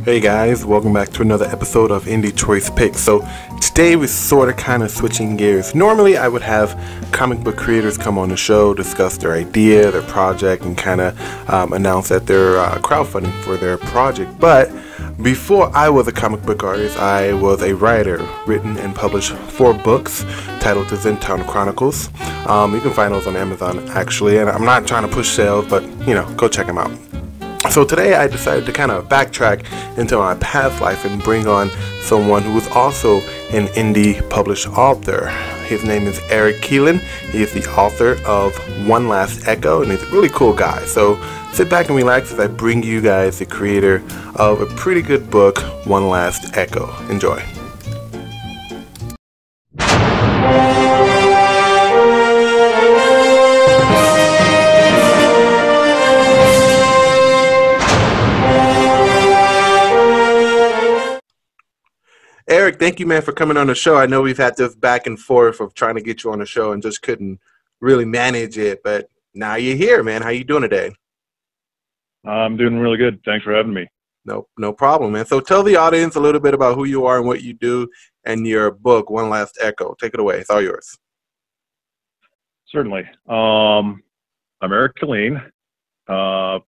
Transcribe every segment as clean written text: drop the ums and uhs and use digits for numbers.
Hey guys, welcome back to another episode of Indie Choice Picks. So today we're sort of kind of switching gears. Normally I would have comic book creators come on the show, discuss their idea, their project, and kind of announce that they're crowdfunding for their project. But before I was a comic book artist, I was a writer, written and published 4 books titled The Zentown Chronicles. You can find those on Amazon actually, and I'm not trying to push sales, but you know, go check them out. So today I decided to kind of backtrack into my past life and bring on someone who is also an indie published author. His name is Eric Killeen. He is the author of One Last Echo, and he's a really cool guy. So sit back and relax as I bring you guys the creator of a pretty good book, One Last Echo. Enjoy. Eric, thank you, man, for coming on the show. I know we've had this back and forth of trying to get you on the show and just couldn't really manage it, but now you're here, man. How you doing today? I'm doing really good. Thanks for having me. No problem, man. So tell the audience a little bit about who you are and what you do and your book, One Last Echo. Take it away. It's all yours. Certainly. I'm Eric Killeen. I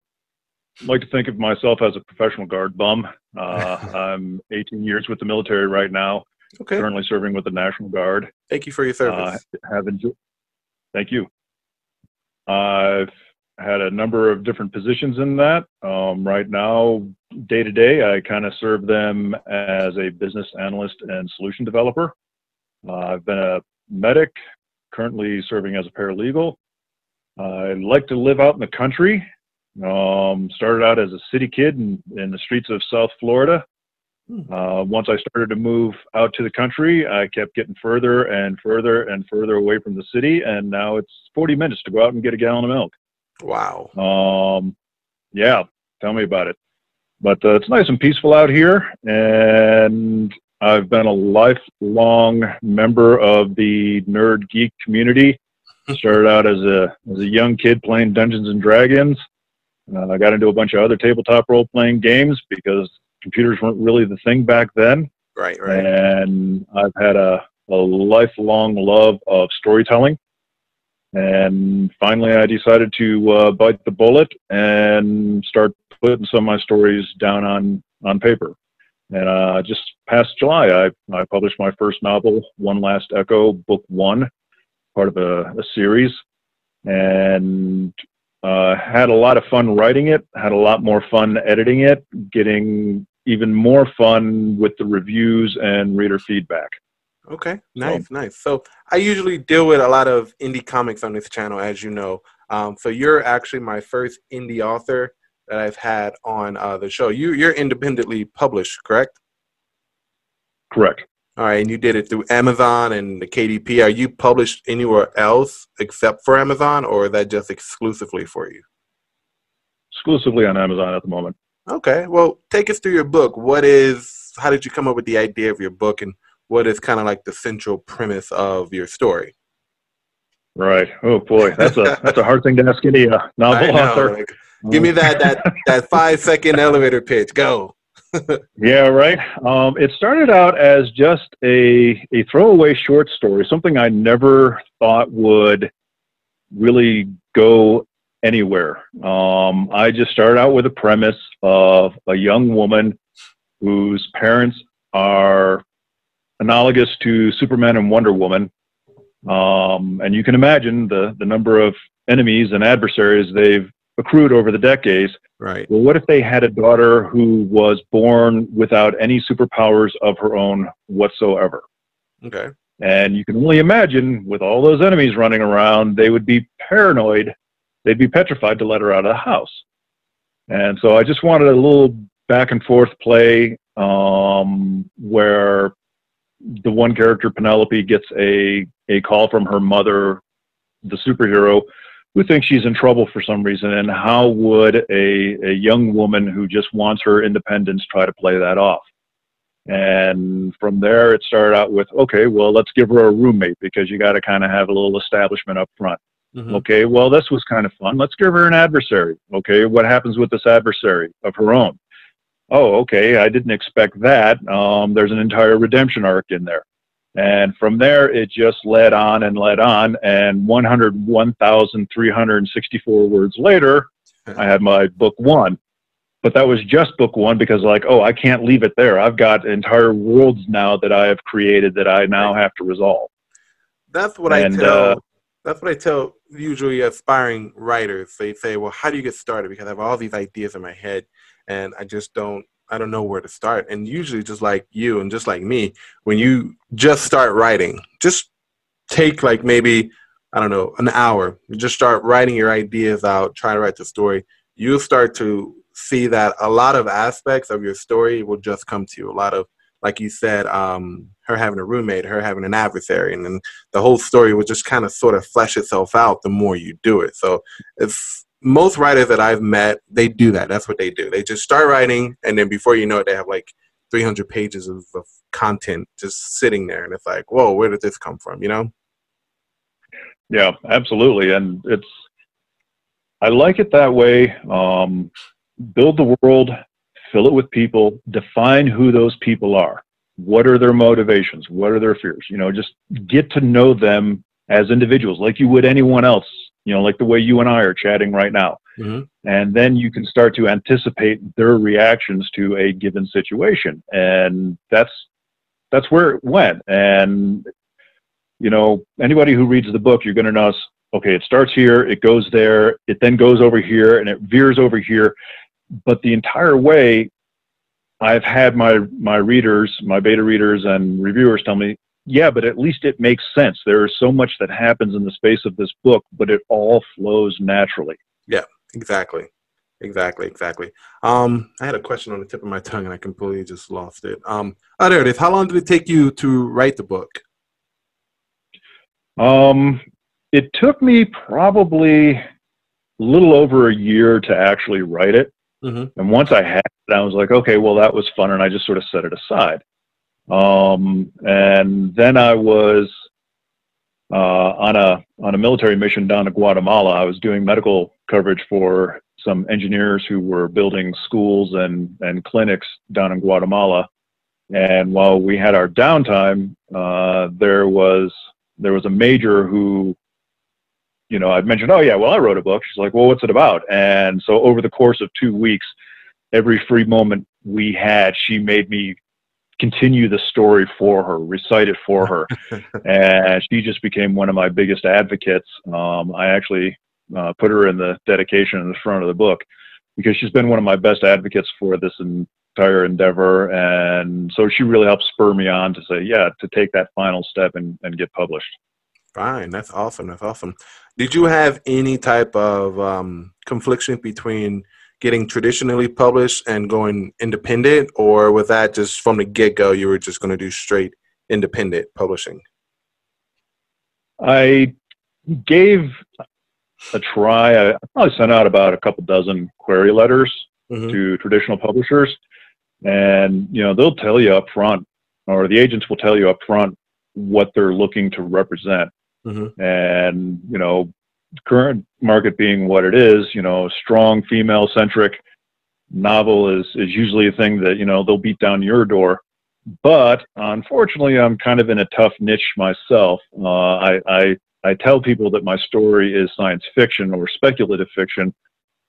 like to think of myself as a professional guard bum. I'm 18 years with the military right now. Okay. Currently serving with the National Guard. Thank you for your service. Thank you. I've had a number of different positions in that. Right now, day to day, I kind of serve them as a business analyst and solution developer. I've been a medic, currently serving as a paralegal. I like to live out in the country. Started out as a city kid in the streets of South Florida. Once I started to move out to the country, I kept getting further and further and further away from the city, and now it's 40 minutes to go out and get a gallon of milk. Wow. Yeah, tell me about it. But it's nice and peaceful out here, and I've been a lifelong member of the nerd geek community. Started out as a young kid playing Dungeons and Dragons. I got into a bunch of other tabletop role-playing games because computers weren't really the thing back then. Right. And I've had a lifelong love of storytelling. And finally, I decided to bite the bullet and start putting some of my stories down on paper. And just past July, I published my first novel, One Last Echo, Book 1, part of a series. And had a lot of fun writing it, had a lot more fun editing it, getting even more fun with the reviews and reader feedback. Okay, nice. So I usually deal with a lot of indie comics on this channel, as you know. So you're actually my first indie author that I've had on the show. You're independently published, correct? Correct. All right, and you did it through Amazon and the KDP. Are you published anywhere else except for Amazon, or is that just exclusively for you? Exclusively on Amazon at the moment. Okay, well, take us through your book. How did you come up with the idea of your book, and what is kind of like the central premise of your story? Right. Oh boy, that's a hard thing to ask any novel author. Like, give me that 5-second elevator pitch. Go. Yeah, right. It started out as just a throwaway short story, something I never thought would really go anywhere. I just started out with a premise of a young woman whose parents are analogous to Superman and Wonder Woman. And you can imagine the number of enemies and adversaries they've accrued over the decades. Right. Well, what if they had a daughter who was born without any superpowers of her own whatsoever? Okay. And you can only imagine, with all those enemies running around, they would be paranoid. They'd be petrified to let her out of the house. And so I just wanted a little back and forth play where the one character, Penelope, gets a call from her mother, the superhero, who thinks she's in trouble for some reason, and how would a young woman who just wants her independence try to play that off? And from there, it started out with, okay, well, let's give her a roommate, because you got to kind of have a little establishment up front. Mm-hmm. Okay, well, this was kind of fun. Let's give her an adversary. Okay, what happens with this adversary of her own? oh, okay, I didn't expect that. There's an entire redemption arc in there. And from there, it just led on and led on. And 101,364 words later, I had my book one. But that was just book one because, like, oh, I can't leave it there. I've got entire worlds now that I have created that I now have to resolve. That's what I tell. That's what I tell usually aspiring writers. They say, "Well, how do you get started?" Because I have all these ideas in my head, and I just don't. I don't know where to start. And usually, just like you and just like me, when you just start writing, just take like maybe, I don't know, an hour. You just start writing your ideas out. Try to write the story. You'll start to see that a lot of aspects of your story will just come to you. A lot of, like you said, her having a roommate, her having an adversary, and then the whole story will just kind of sort of flesh itself out the more you do it. So if most writers that I've met, they do that. That's what they do. They just start writing, and then before you know it, they have like 300 pages of content just sitting there. And it's like, whoa, where did this come from, you know? Yeah, absolutely. And I like it that way. Build the world, fill it with people, define who those people are. What are their motivations? What are their fears? You know, just get to know them as individuals, like you would anyone else, you know, like the way you and I are chatting right now. Mm-hmm. And then you can start to anticipate their reactions to a given situation. And that's where it went. And, you know, anybody who reads the book, you're going to notice, okay, it starts here, it goes there, it then goes over here, and it veers over here. But the entire way, I've had my readers, my beta readers and reviewers tell me, yeah, but at least it makes sense. There is so much that happens in the space of this book, but it all flows naturally. Yeah, exactly. I had a question on the tip of my tongue and I completely just lost it. Oh, there it is. How long did it take you to write the book? It took me probably a little over a year to actually write it. Mm-hmm. And once I had it, I was like, okay, well, that was fun. And I just sort of set it aside. And then I was on a military mission down to Guatemala. I was doing medical coverage for some engineers who were building schools and clinics down in Guatemala. And while we had our downtime, there was a major who, you know, I'd mentioned, oh yeah, well, I wrote a book. She's like, well, what's it about? And so over the course of 2 weeks, every free moment we had, she made me continue the story for her, recite it for her. And she just became one of my biggest advocates. I actually put her in the dedication in the front of the book because she's been one of my best advocates for this entire endeavor. And so she really helped spur me on to say, yeah, to take that final step and get published. Fine. That's awesome. Did you have any type of confliction between getting traditionally published and going independent, or was that just from the get-go you were just going to do straight independent publishing? I gave a try. I probably sent out about a couple dozen query letters to traditional publishers, and you know, they'll tell you up front, or the agents will tell you up front what they're looking to represent. And you know, current market being what it is, you know, strong female-centric novel is usually a thing that, you know, they'll beat down your door. But unfortunately, I'm kind of in a tough niche myself. I tell people that my story is science fiction or speculative fiction,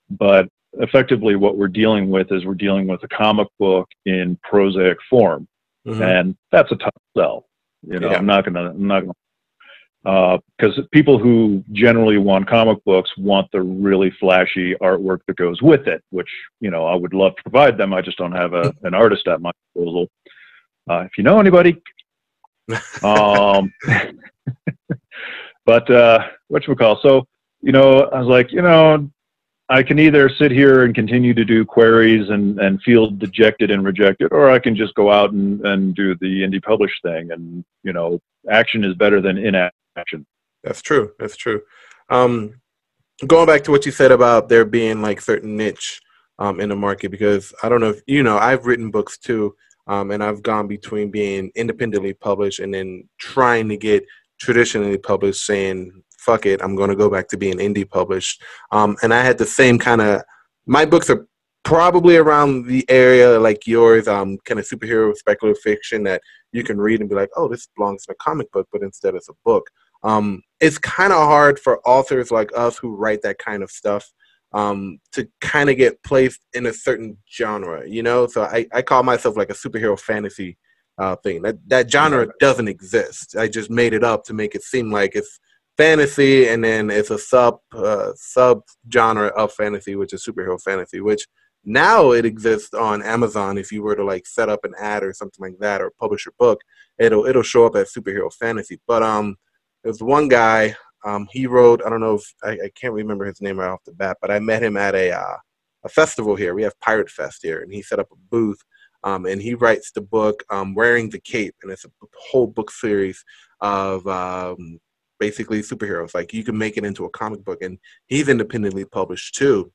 but effectively what we're dealing with is a comic book in prosaic form, and that's a tough sell. You know, yeah. I'm not gonna because people who generally want comic books want the really flashy artwork that goes with it, which, you know, I would love to provide them. I just don't have an artist at my disposal. If you know anybody. But whatchamacall, so, you know, I was like, you know, I can either sit here and continue to do queries and feel dejected and rejected, or I can just go out and do the indie publish thing. And, you know, action is better than inaction. That's true. Going back to what you said about there being like certain niche in the market, because I don't know if you know, I've written books too, and I've gone between being independently published and then trying to get traditionally published, saying fuck it, I'm going to go back to being indie published. And I had the same kind of, my books are probably around the area like yours, kind of superhero speculative fiction that you can read and be like, oh, this belongs in a comic book, but instead it's a book. It's kind of hard for authors like us who write that kind of stuff to kind of get placed in a certain genre, you know? So I call myself like a superhero fantasy thing. That genre doesn't exist. I just made it up to make it seem like it's fantasy, and then it's a sub genre of fantasy, which is superhero fantasy, which now it exists on Amazon. If you were to like set up an ad or something like that or publish a book, it'll show up as superhero fantasy. But there's one guy, he wrote, I don't know if I can't remember his name right off the bat, but I met him at a festival here. We have Pirate Fest here, and he set up a booth. And he writes the book Wearing the Cape, and it's a whole book series of basically superheroes. Like you can make it into a comic book, and he's independently published too.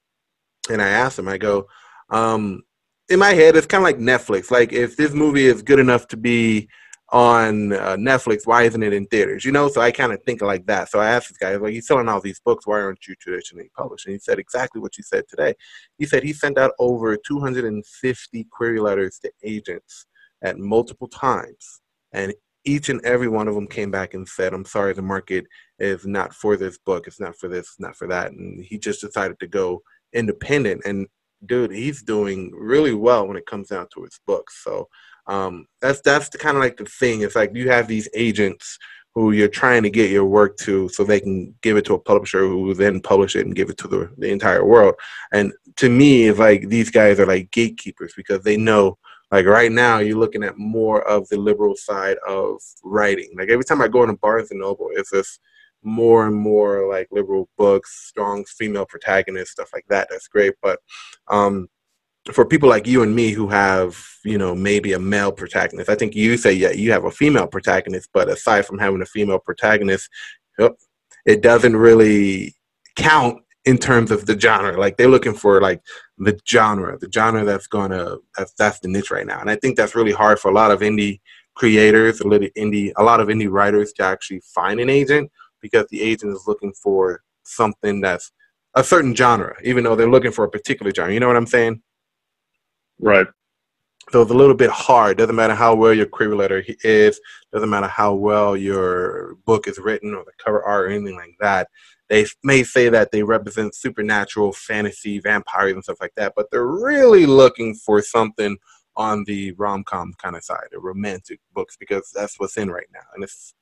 And I asked him, I go, in my head, it's kind of like Netflix. Like if this movie is good enough to be on Netflix, why isn't it in theaters? You know, so I kind of think like that. So I asked this guy, I was like, he's selling all these books. Why aren't you traditionally published? And he said exactly what you said today. He said he sent out over 250 query letters to agents at multiple times. And each and every one of them came back and said, I'm sorry, the market is not for this book. It's not for this, it's not for that. And he just decided to go independent. And dude, he's doing really well when it comes down to his books. So that's the kind of like the thing. It's like you have these agents who you're trying to get your work to so they can give it to a publisher who will then publish it and give it to the entire world. And to me, it's like these guys are like gatekeepers because they know, like right now you're looking at more of the liberal side of writing. Like every time I go into Barnes and Noble, it's just more and more like liberal books, strong female protagonists, stuff like that. That's great. But for people like you and me who have, you know, maybe a male protagonist, I think you say, yeah, you have a female protagonist, but aside from having a female protagonist, it doesn't really count in terms of the genre. Like they're looking for like the genre that's that's the niche right now. And I think that's really hard for a lot of indie creators, a lot of indie writers to actually find an agent, because the agent is looking for something that's a certain genre, even though they're looking for a particular genre. You know what I'm saying? Right. So it's a little bit hard. Doesn't matter how well your query letter is. Doesn't matter how well your book is written or the cover art or anything like that. They may say that they represent supernatural, fantasy, vampires and stuff like that, but they're really looking for something on the rom-com kind of side, the romantic books, because that's what's in right now. And it's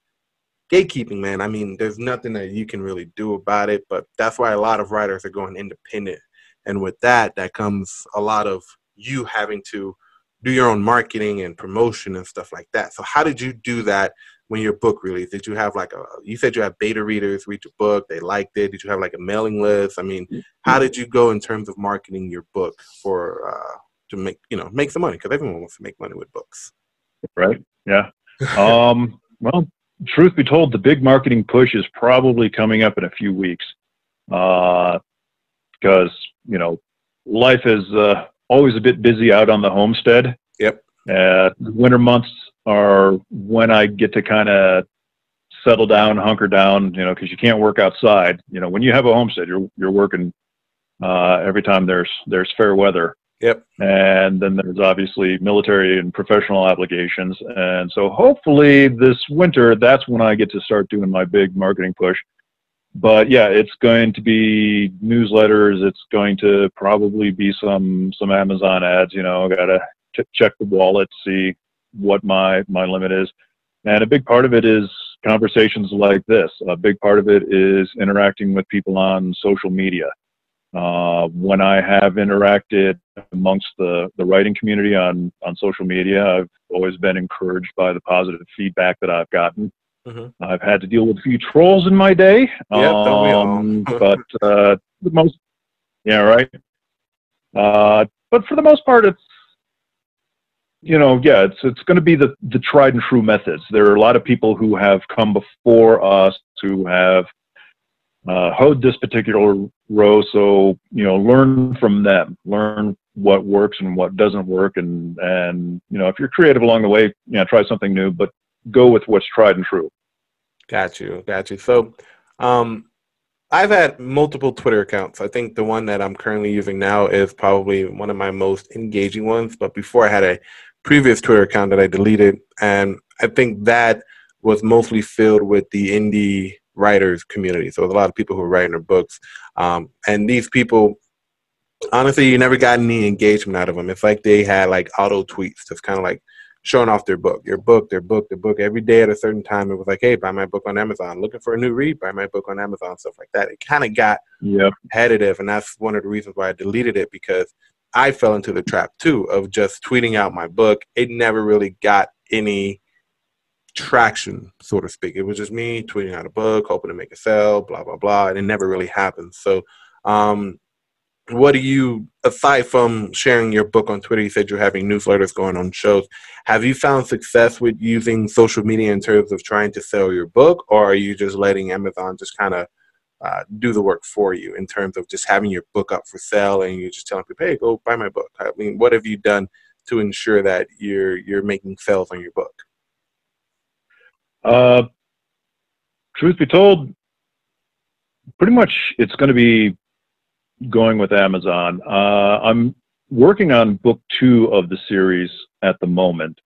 gatekeeping, man. I mean, there's nothing that you can really do about it, but that's why a lot of writers are going independent. And with that comes a lot of you having to do your own marketing and promotion and stuff like that. So how did you do that when your book released? Did you have like you said you have beta readers read your book, they liked it. Did you have like a mailing list? I mean, how did you go in terms of marketing your book for, to make some money? Because everyone wants to make money with books. Right. Yeah. Well, truth be told, the big marketing push is probably coming up in a few weeks. Because, life is, always a bit busy out on the homestead. Yep. Winter months are when I get to kind of settle down, hunker down, because you can't work outside. When you have a homestead, you're working every time there's fair weather. Yep. And then there's obviously military and professional obligations. And so hopefully this winter, that's when I get to start doing my big marketing push. But yeah, it's going to be newsletters. It's going to probably be some Amazon ads. I got to check the wallet, see what my limit is. And a big part of it is conversations like this. A big part of it is interacting with people on social media. When I have interacted amongst the writing community on social media, I've always been encouraged by the positive feedback that I've gotten. Mm-hmm. I've had to deal with a few trolls in my day. Don't we all? But the most, yeah, right. But for the most part, it's, it's going to be the tried and true methods. There are a lot of people who have come before us who have hoed this particular row. So, learn from them, learn what works and what doesn't work. And if you're creative along the way, try something new, but go with what's tried and true. Got you. So, I've had multiple Twitter accounts. I think the one that I'm currently using now is probably one of my most engaging ones. But before, I had a previous Twitter account that I deleted, and I think that was mostly filled with the indie writers community. So there's a lot of people who are writing their books, and these people, honestly, you never got any engagement out of them. It's like they had like auto tweets, just kind of like showing off their book, their book every day at a certain time. It was like, hey, buy my book on Amazon. Looking for a new read, buy my book on Amazon, stuff like that. It kind of got repetitive, and that's one of the reasons why I deleted it, because I fell into the trap too of just tweeting out my book. It never really got any traction, so to speak. It was just me tweeting out a book, hoping to make it sell, blah blah blah, and it never really happened. So what do you, aside from sharing your book on Twitter, you said you're having newsletters going on shows. Have you found success with using social media in terms of trying to sell your book, or are you just letting Amazon just kind of do the work for you in terms of just having your book up for sale and you're just telling people, hey, go buy my book? I mean, what have you done to ensure that you're making sales on your book? Truth be told, pretty much it's going to be going with Amazon. I'm working on book 2 of the series at the moment,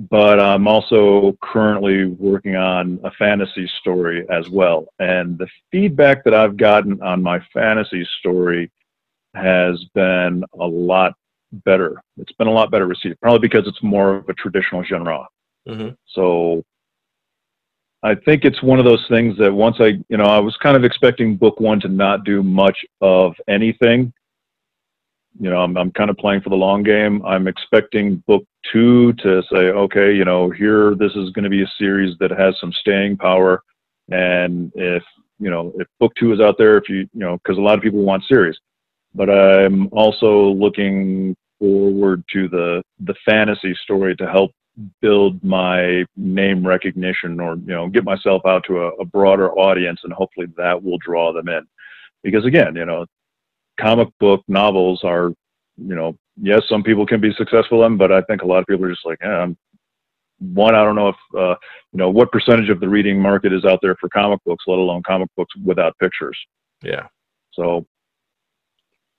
but I'm also currently working on a fantasy story as well. And the feedback that I've gotten on my fantasy story has been a lot better. It's been a lot better received, probably because it's more of a traditional genre. Mm-hmm. So I think it's one of those things that once I was kind of expecting book 1 to not do much of anything. I'm kind of playing for the long game. I'm expecting book 2 to say, okay, here, this is going to be a series that has some staying power. And if book 2 is out there, because a lot of people want series, but I'm also looking forward to the fantasy story to help build my name recognition, or get myself out to a broader audience, and hopefully that will draw them in. Because again, comic book novels are, yes, some people can be successful in, but I think a lot of people are just like, I don't know if what percentage of the reading market is out there for comic books, let alone comic books without pictures. Yeah. So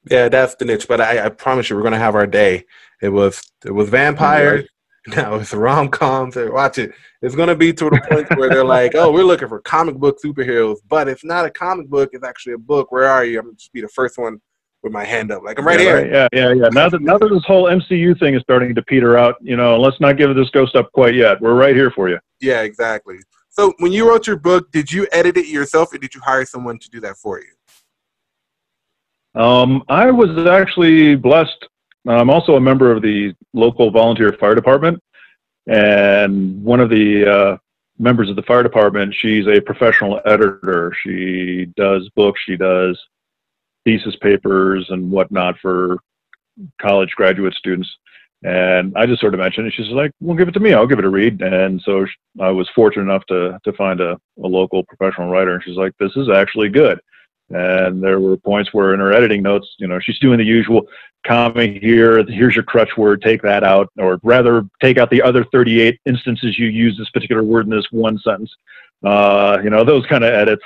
yeah, that's the niche. But I promise you, we're gonna have our day. It was vampires. Right. Now it's rom-coms. Watch it. It's going to be to the point where they're like, oh, we're looking for comic book superheroes. But it's not a comic book. It's actually a book. Where are you? I'm going to just be the first one with my hand up. Like, I'm right here. Right. Yeah. Now that this whole MCU thing is starting to peter out, let's not give this ghost up quite yet. We're right here for you. Yeah, exactly. So when you wrote your book, did you edit it yourself, or did you hire someone to do that for you? I was actually blessed. I'm also a member of the local volunteer fire department, and one of the members of the fire department, she's a professional editor. She does books, she does thesis papers and whatnot for college graduate students. And I just sort of mentioned it. She's like, well, give it to me. I'll give it a read. And so I was fortunate enough to find a local professional writer. And she's like, this is actually good. And there were points where in her editing notes, she's doing the usual comma here, here's your crutch word, take that out, or rather take out the other 38 instances you use this particular word in this one sentence. Those kind of edits.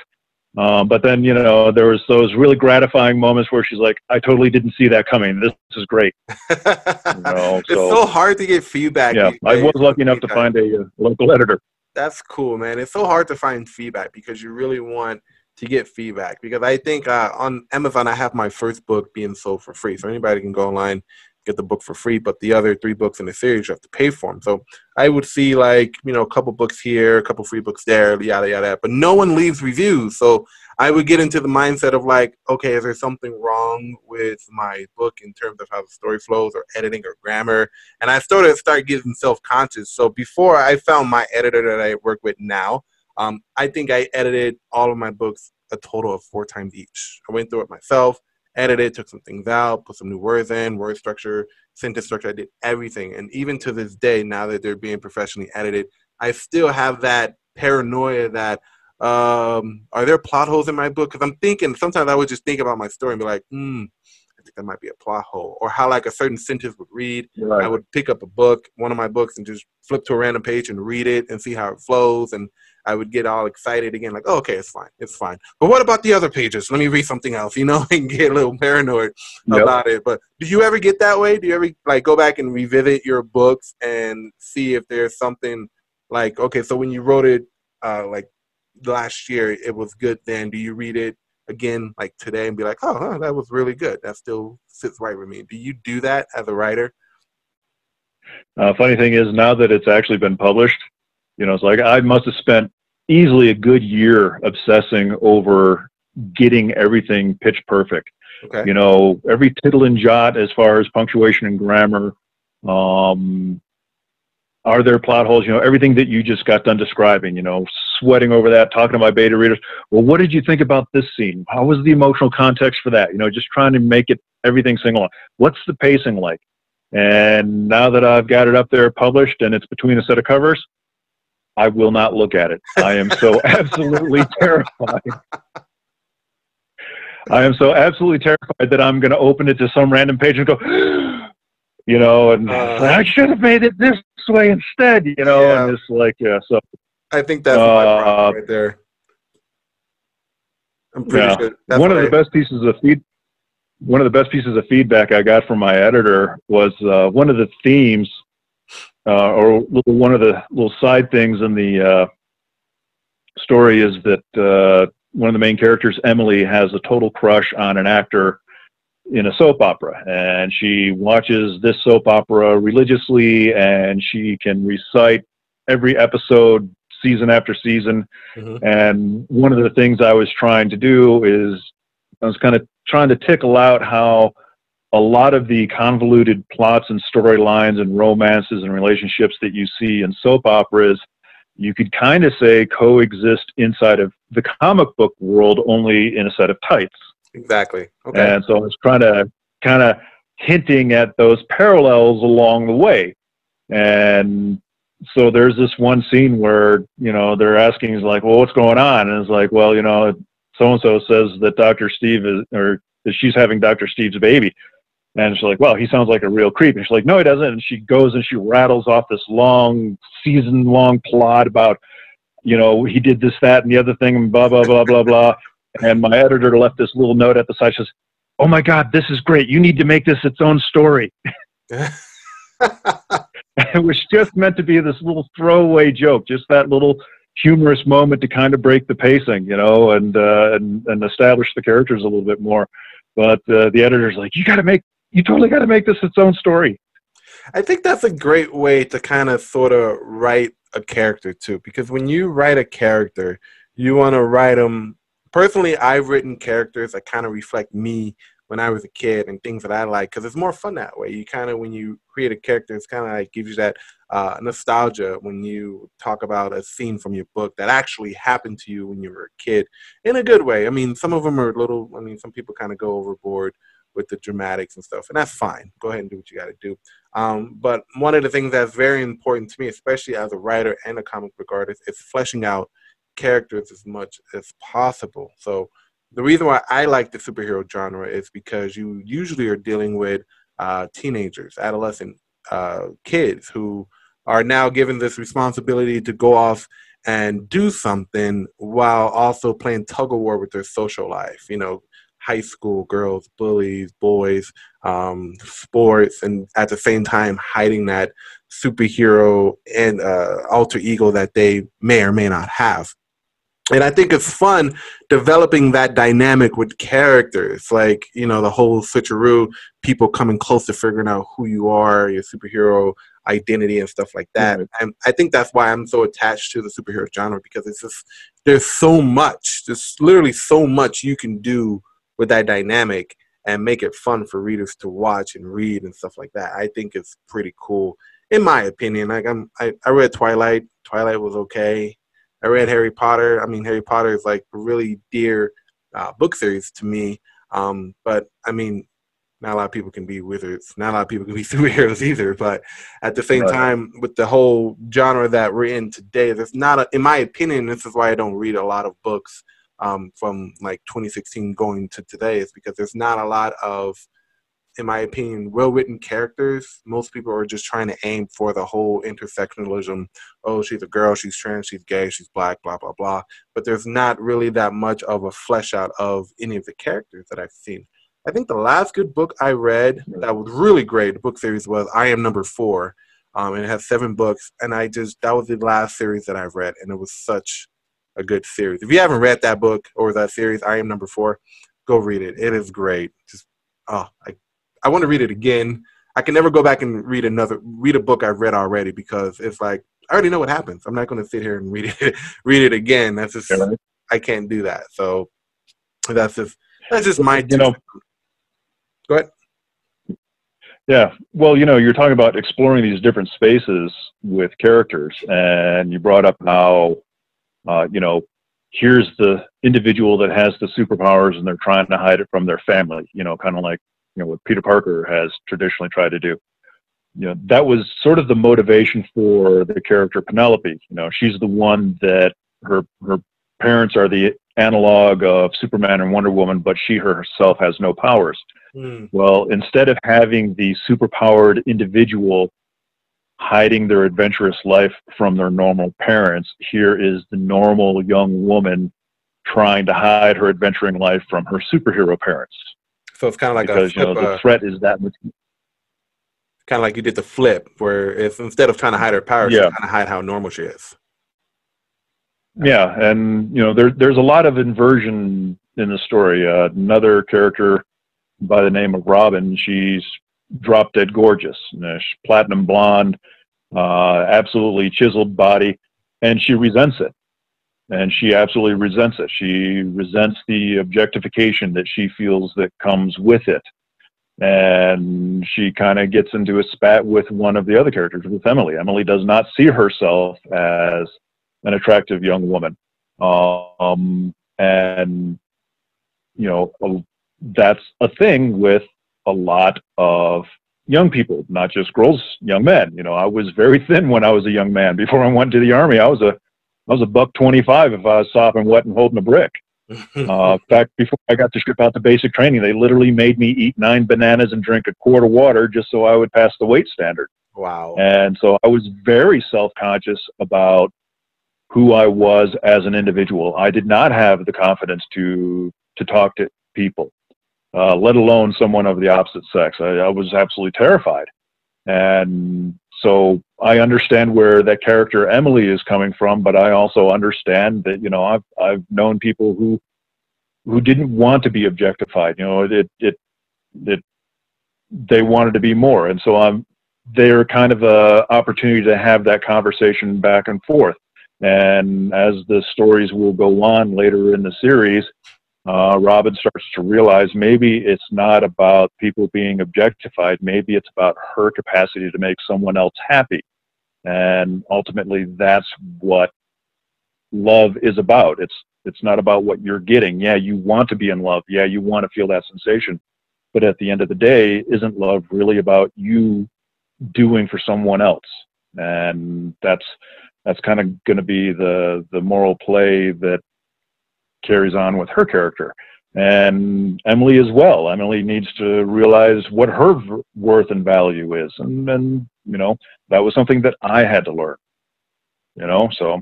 But then, there was those really gratifying moments where she's like, I totally didn't see that coming. This is great. It's so hard to get feedback. Yeah, I was lucky enough to find a local editor. That's cool, man. It's so hard to find feedback because you really want to get feedback, because I think on Amazon I have my first book being sold for free, so anybody can go online, get the book for free, but the other 3 books in the series you have to pay for them. So I would see like a couple books here, a couple free books there, yada yada, but no one leaves reviews. So I would get into the mindset of like, okay, is there something wrong with my book in terms of how the story flows, or editing, or grammar? And I start getting self-conscious. So before I found my editor that I work with now, I think I edited all of my books a total of 4 times each. I went through it myself, edited, took some things out, put some new words in, word structure, sentence structure. I did everything. And even to this day, now that they're being professionally edited, I still have that paranoia that, are there plot holes in my book? Because I'm thinking, sometimes I would just think about my story and be like, at the think that might be a plot hole, or how like a certain sentence would read. Right. I would pick up a book, one of my books, and just flip to a random page and read it and see how it flows, and I would get all excited again, like, oh, okay, it's fine, it's fine. But what about the other pages? Let me read something else, you know, and get a little paranoid about it. But do you ever get that way? Do you ever like go back and revisit your books and see if there's something like, okay, so when you wrote it like last year, it was good then. Do you read it again like today and be like, oh, huh, that was really good. That still sits right with me. Do you do that as a writer? Funny thing is, now that it's actually been published, you know, it's like I must have spent easily a good year obsessing over getting everything pitch perfect. Okay. You know, every tittle and jot as far as punctuation and grammar. Are there plot holes? You know, everything that you just got done describing, you know, sweating over that, talking to my beta readers. Well, what did you think about this scene? How was the emotional context for that? You know, just trying to make it everything sing along. What's the pacing like? And now that I've got it up there published and it's between a set of covers, I will not look at it. I am so absolutely terrified. I am so absolutely terrified that I'm going to open it to some random page and go, you know, and I should have made it this way instead, you know, yeah. and it's like, yeah, so. I think that's my problem right there. I'm pretty sure. That's one of the best pieces of feedback I got from my editor was one of the themes, or one of the little side things in the story is that one of the main characters, Emily, has a total crush on an actor in a soap opera, and she watches this soap opera religiously, and she can recite every episode season after season. Mm-hmm. And one of the things I was trying to do is I was kind of trying to tickle out how a lot of the convoluted plots and storylines and romances and relationships that you see in soap operas, you could kind of say coexist inside of the comic book world, only in a set of tights. Exactly. Okay. And so I was trying to kind of hinting at those parallels along the way. And so there's this one scene where, you know, they're asking, he's like, well, what's going on? And it's like, well, you know, so-and-so says that Dr. Steve is, or that she's having Dr. Steve's baby. And she's like, well, he sounds like a real creep. And she's like, no, he doesn't. And she goes and she rattles off this long, season-long plot about, you know, he did this, that, and the other thing, and blah, blah, blah, blah, blah. And my editor left this little note at the side. She says, oh, my God, this is great. You need to make this its own story. It was just meant to be this little throwaway joke, just that little humorous moment to kind of break the pacing, you know, and establish the characters a little bit more. But the editor's like, you totally got to make this its own story. I think that's a great way to kind of sort of write a character too, because when you write a character, you want to write them. Personally, I've written characters that kind of reflect me when I was a kid and things that I like, because it's more fun that way. You kind of, when you create a character, it's kind of like gives you that nostalgia when you talk about a scene from your book that actually happened to you when you were a kid, in a good way. I mean, some of them are a little, I mean, some people kind of go overboard with the dramatics and stuff, and that's fine. Go ahead and do what you got to do. But one of the things that's very important to me, especially as a writer and a comic book artist, is fleshing out characters as much as possible. So the reason why I like the superhero genre is because you usually are dealing with teenagers, adolescent kids who are now given this responsibility to go off and do something while also playing tug of war with their social life. You know, high school girls, bullies, boys, sports, and at the same time hiding that superhero and alter ego that they may or may not have. And I think it's fun developing that dynamic with characters, like, you know, the whole switcheroo, people coming close to figuring out who you are, your superhero identity and stuff like that. Right. And I think that's why I'm so attached to the superhero genre, because it's just, there's so much, there's literally so much you can do with that dynamic and make it fun for readers to watch and read and stuff like that. I think it's pretty cool, in my opinion. Like I read Twilight. Twilight was okay. I read Harry Potter. I mean, Harry Potter is like a really dear book series to me. But I mean, not a lot of people can be wizards. Not a lot of people can be superheroes either. But at the same time, with the whole genre that we're in today, there's not, in my opinion, this is why I don't read a lot of books from like 2016 going to today, is because there's not a lot of in my opinion, well-written characters. Most people are just trying to aim for the whole intersectionalism. Oh, she's a girl, she's trans, she's gay, she's black, blah, blah, blah. But there's not really that much of a flesh out of any of the characters that I've seen. I think the last good book I read that was really great, the book series, was I Am Number 4. And it has 7 books. And that was the last series that I've read. And it was such a good series. If you haven't read that book or that series, I Am Number 4, go read it. It is great. Just, I want to read it again. I can never go back and read a book I've read already, because it's like, I already know what happens. I'm not going to sit here and read it again. That's just, Yeah, right. I can't do that. So that's just my, go ahead. Yeah. Well, you're talking about exploring these different spaces with characters, and you brought up how, here's the individual that has the superpowers and they're trying to hide it from their family, kind of like, what Peter Parker has traditionally tried to do. That was sort of the motivation for the character Penelope. She's the one that her parents are the analog of Superman and Wonder Woman, but she herself has no powers. Well, instead of having the superpowered individual hiding their adventurous life from their normal parents, here is the normal young woman trying to hide her adventuring life from her superhero parents. So it's kind of like because the threat is that much. Kind of like you did the flip, where if instead of trying to hide her power, she's trying to hide how normal she is. Yeah, and there's a lot of inversion in the story. Another character by the name of Robin, she's drop dead gorgeous, she's platinum blonde, absolutely chiseled body, and she resents it. And she absolutely resents it. She resents the objectification that she feels that comes with it. And she kind of gets into a spat with one of the other characters, with Emily. Emily does not see herself as an attractive young woman. And, that's a thing with a lot of young people, not just girls, young men. I was very thin when I was a young man. Before I went to the Army, I was a $125 if I was sopping wet and holding a brick. In fact, before I got to strip out the basic training, they literally made me eat 9 bananas and drink a quart of water just so I would pass the weight standard. Wow. And so I was very self-conscious about who I was as an individual. I did not have the confidence to talk to people, let alone someone of the opposite sex. I was absolutely terrified. And so I understand where that character Emily is coming from, but I also understand that, I've known people who didn't want to be objectified. They wanted to be more. And so they're kind of a opportunity to have that conversation back and forth. And as the stories will go on later in the series, Robin starts to realize maybe it's not about people being objectified. Maybe it's about her capacity to make someone else happy. And ultimately, that's what love is about. It's not about what you're getting. Yeah, you want to be in love. Yeah, you want to feel that sensation. But at the end of the day, isn't love really about you doing for someone else? And that's kind of going to be the moral play that carries on with her character. And Emily as well. Emily needs to realize what her worth and value is. And that was something that I had to learn, so.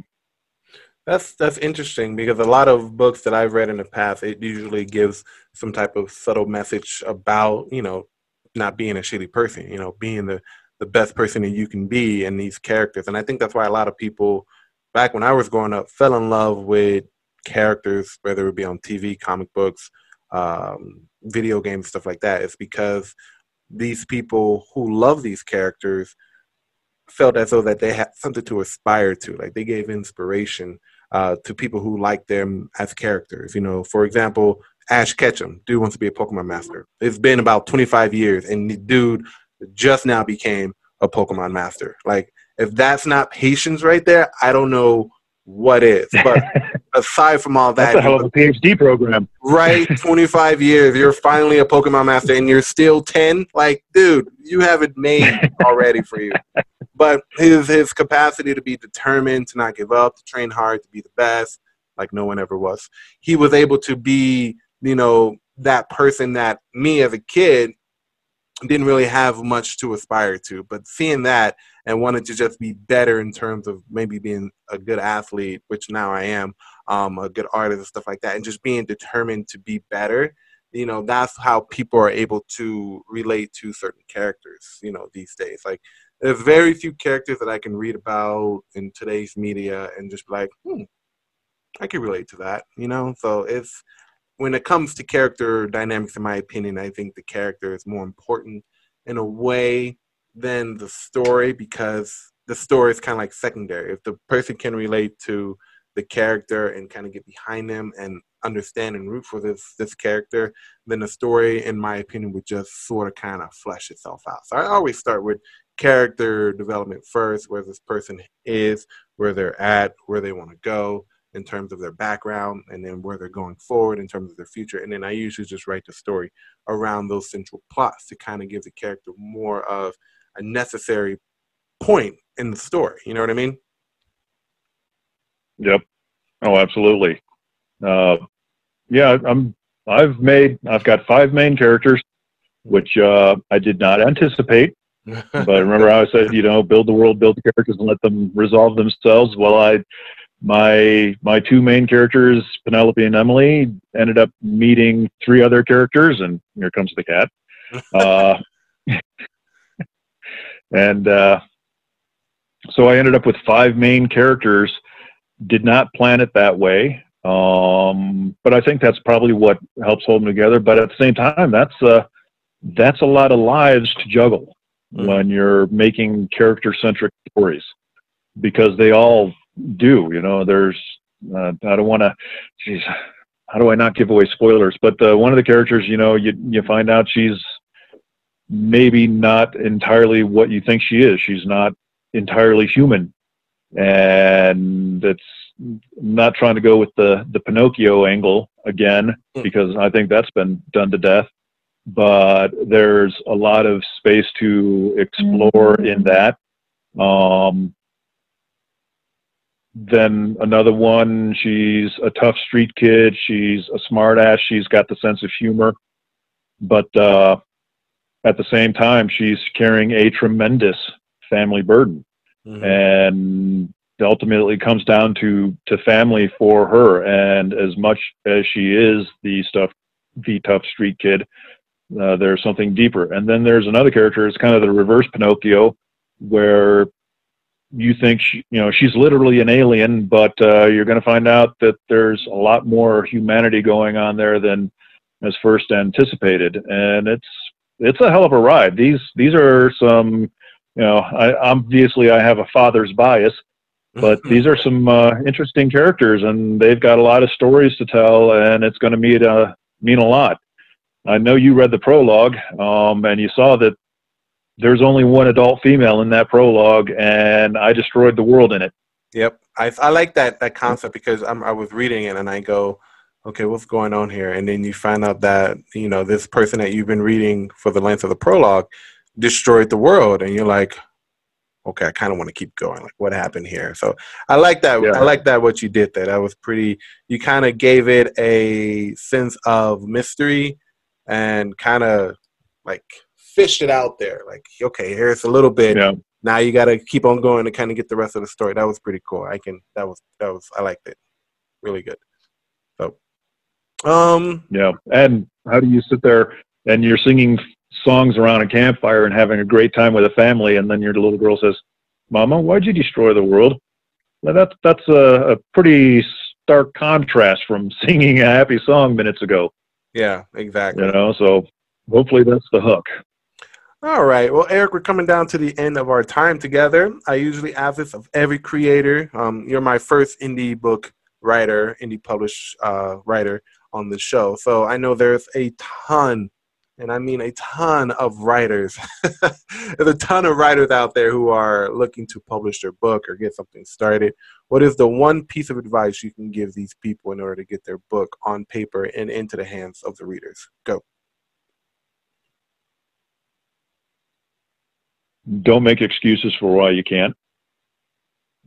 That's interesting, because a lot of books that I've read in the past, it usually gives some type of subtle message about, not being a shitty person, being the best person that you can be in these characters. And I think that's why a lot of people, back when I was growing up, fell in love with characters, whether it be on TV, comic books, video games, stuff like that. It's because these people who love these characters felt as though that they had something to aspire to. Like, they gave inspiration to people who like them as characters. For example, Ash Ketchum, dude wants to be a Pokemon master. It's been about 25 years, and the dude just now became a Pokemon master. Like, if that's not patience right there, I don't know what is. But aside from all that, that's a hell of a PhD program, right? 25 years, you're finally a Pokemon master, and you're still 10. Like, dude, you have it made already for you. But his capacity to be determined, to not give up, to train hard, to be the best, like no one ever was. He was able to be, that person that me as a kid, didn't really have much to aspire to. But seeing that and wanted to just be better in terms of maybe being a good athlete, which now I am, a good artist and stuff like that, and just being determined to be better. You know, that's how people are able to relate to certain characters, you know, these days. Like, there's very few characters that I can read about in today's media and just be like, I can relate to that, you know? So it's, when it comes to character dynamics, in my opinion, I think the character is more important in a way than the story, because the story is kind of like secondary. If the person can relate to the character and kind of get behind them and understand and root for this character, then the story, in my opinion, would just sort of kind of flesh itself out. So I always start with character development first, where this person is, where they're at, where they want to go in terms of their background, and then where they're going forward in terms of their future. And then I usually just write the story around those central plots to kind of give the character more of a necessary point in the story. You know what I mean? Yep. Oh, absolutely. Yeah, I've got 5 main characters, which I did not anticipate. But remember how I said, you know, build the world, build the characters, and let them resolve themselves. Well, my 2 main characters, Penelope and Emily, ended up meeting 3 other characters, and here comes the cat. And so I ended up with 5 main characters. Did not plan it that way, but I think that's probably what helps hold them together. But at the same time, that's a lot of lives to juggle when you're making character-centric stories, because they all do. You know, there's I don't want to. Geez, how do I not give away spoilers? But one of the characters, you know, you find out she's maybe not entirely what you think she is. She's not entirely human, and it's not trying to go with the Pinocchio angle again, because I think that's been done to death. But there's a lot of space to explore in that. Then another one, she's a tough street kid. She's a smart ass. She's got the sense of humor, but at the same time, she's carrying a tremendous family burden. And ultimately comes down to family for her. And as much as she is the tough street kid, there's something deeper. And then there's another character, it's kind of the reverse Pinocchio, where you think she's literally an alien, but you're going to find out that there's a lot more humanity going on there than as first anticipated. And it's a hell of a ride. These are some, obviously I have a father's bias, but these are some interesting characters, and they've got a lot of stories to tell, and it's going to mean a lot. I know you read the prologue, and you saw that there's only one adult female in that prologue, and I destroyed the world in it. Yep. I like that concept, because I was reading it and I go, okay, what's going on here? And then you find out that, this person that you've been reading for the length of the prologue destroyed the world, and you're like, okay, I kind of want to keep going. Like, what happened here? So I like that. Yeah. I like that what you did there. That was pretty. You kind of gave it a sense of mystery and kind of like fished it out there. Like, okay, here's a little bit. Yeah. Now you got to keep on going to kind of get the rest of the story. That was pretty cool. That was. I liked it. Really good. So, yeah. And how do you sit there and you're singing songs around a campfire and having a great time with a family, and then your little girl says, "Mama, why'd you destroy the world?" Now that's a pretty stark contrast from singing a happy song minutes ago. Yeah, exactly. So hopefully that's the hook. All right. Well, Eric, we're coming down to the end of our time together. I usually ask this of every creator. You're my first indie book writer, indie published writer on the show. So I know there's a ton, and I mean a ton of writers. There's a ton of writers out there who are looking to publish their book or get something started. What is the one piece of advice you can give these people in order to get their book on paper and into the hands of the readers? Go. Don't make excuses for why you can't.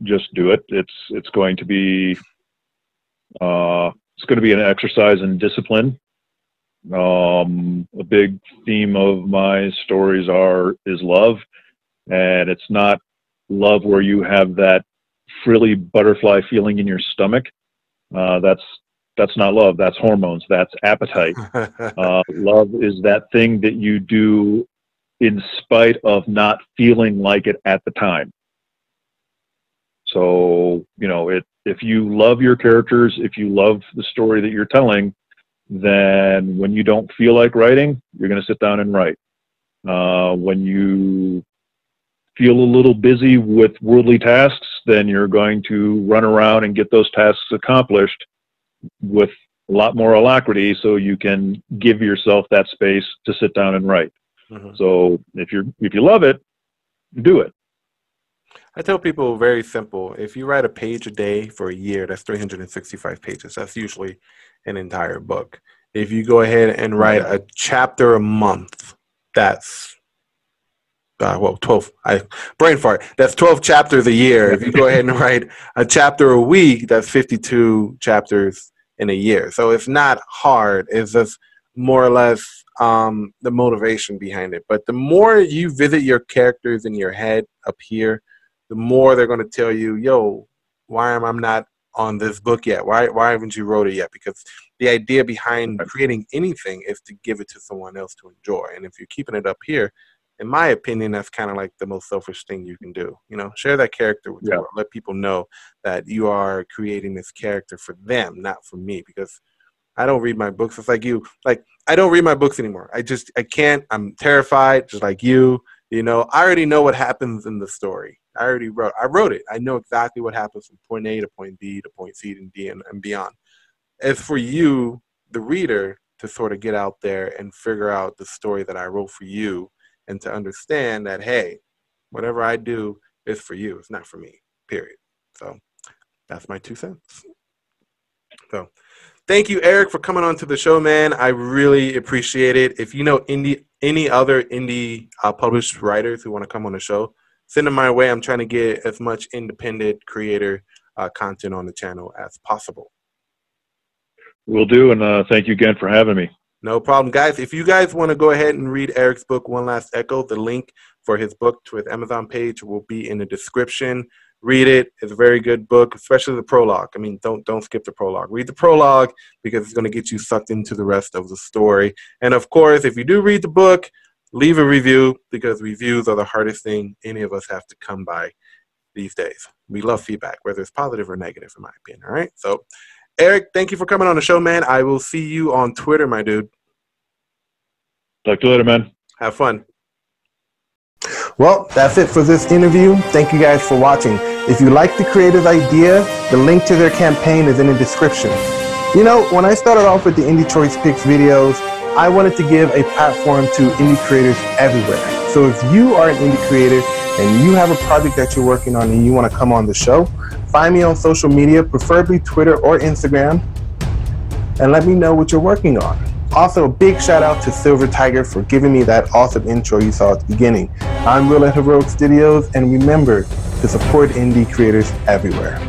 Just do it. It's going to be an exercise in discipline. A big theme of my stories is love, and it's not love where you have that frilly butterfly feeling in your stomach. That's not love. That's hormones. That's appetite. Love is that thing that you do in spite of not feeling like it at the time. So, you know, if you love your characters, if you love the story that you're telling, then when you don't feel like writing, you're going to sit down and write. When you feel a little busy with worldly tasks, then you're going to run around and get those tasks accomplished with a lot more alacrity, so you can give yourself that space to sit down and write. Mm-hmm. So if you love it, do it. I tell people very simple. If you write a page a day for a year, that's 365 pages. That's usually an entire book. If you go ahead and write a chapter a month, that's 12. Brain fart. That's 12 chapters a year. If you go ahead and write a chapter a week, that's 52 chapters in a year. So it's not hard. It's just more or less the motivation behind it. But the more you visit your characters in your head up here, the more they're going to tell you, yo, why am I not on this book yet? Why haven't you wrote it yet? Because the idea behind creating anything is to give it to someone else to enjoy. And if you're keeping it up here, in my opinion, that's kind of like the most selfish thing you can do. You know, share that character with the world. Let people know that you are creating this character for them, not for me. Because I don't read my books. It's like you. Like, I don't read my books anymore. I can't. I'm terrified, just like you. You know, I already know what happens in the story. I wrote it. I know exactly what happens from point A to point B to point C and D and beyond. It's for you, the reader, to sort of get out there and figure out the story that I wrote for you, and to understand that, hey, whatever I do is for you. It's not for me, period. So that's my 2 cents. So thank you, Eric, for coming on to the show, man. I really appreciate it. If you know any other indie published writers who want to come on the show, send them my way. I'm trying to get as much independent creator content on the channel as possible. Will do, and thank you again for having me. No problem, guys. If you guys want to go ahead and read Eric's book, One Last Echo, the link for his book to his Amazon page will be in the description. Read it. It's a very good book, especially the prologue. I mean, don't skip the prologue. Read the prologue because it's going to get you sucked into the rest of the story. And, of course, if you do read the book, leave a review, because reviews are the hardest thing any of us have to come by these days. We love feedback, whether it's positive or negative, in my opinion. All right? So, Eric, thank you for coming on the show, man. I will see you on Twitter, my dude. Talk to you later, man. Have fun. Well, that's it for this interview. Thank you guys for watching. If you like the creative idea, the link to their campaign is in the description. You know, when I started off with the Indie Choice Picks videos, I wanted to give a platform to indie creators everywhere. So if you are an indie creator and you have a project that you're working on and you want to come on the show, find me on social media, preferably Twitter or Instagram, and let me know what you're working on. Also, a big shout out to Silver Tiger for giving me that awesome intro you saw at the beginning. I'm Real at Heroic Studios, and remember to support indie creators everywhere.